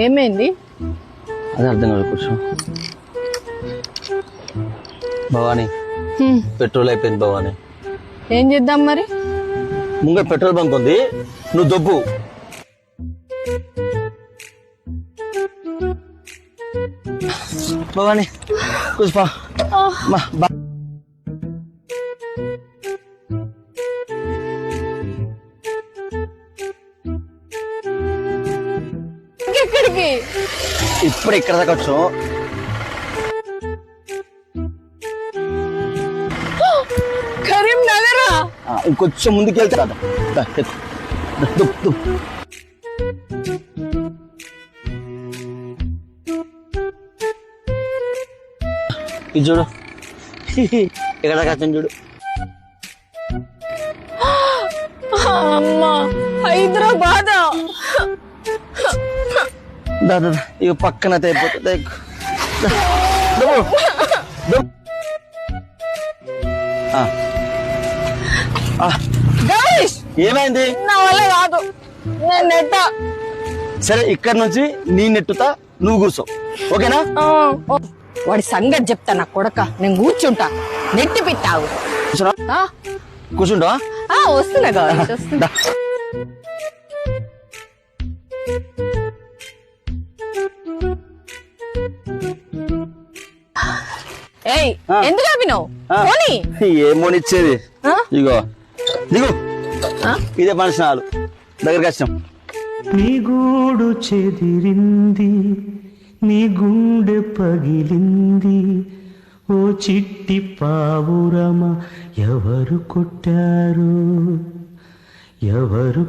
ఏమైంది? అదే అర్థం కాదు. కూర్చో. భవానీ, పెట్రోల్ అయిపోయింది భవానీ. ఏం చేద్దాం మరి? ముంగ పెట్రోల్ బంక్ ఉంది, నువ్వు దొబ్బు. భవానీ కూర్చో. ఎక్కడికి? ఇప్పుడు ఇక్కడ దాకా వచ్చు. కరీంనగరా? ఇంకొంచెం ముందుకు వెళ్తే కదా. ఇది చూడు, ఇక్కడ దాకా వచ్చింది చూడు. అమ్మా, హైదరాబాద్. దాదా ఇక పక్కన అయిపోతుంది. ఏమైంది? నా వల్ల కాదు, నేను నెట్ట. సరే, ఇక్కడ నుంచి నీ నెట్టుతా, నువ్వు కూర్చో, ఓకేనా? వాడి సంగతి చెప్తా నా కొడక. నేను కూర్చుంటా, నెట్టి పెట్టావు. కూర్చుంటావా? వస్తున్నా కావాలి, వస్తున్నా. ఏయ్, ఎందుకు ఆపినావు? ఏమోనిచ్చేది? ఇగో దిగు, ఇదే మనిషినాలు దగ్గరికి వచ్చినాం. నీ గూడు చెదిరింది, నీ గుండె పగిలింది, ఓ చిట్టి పావురమ ఎవరు కొట్టారు, ఎవరు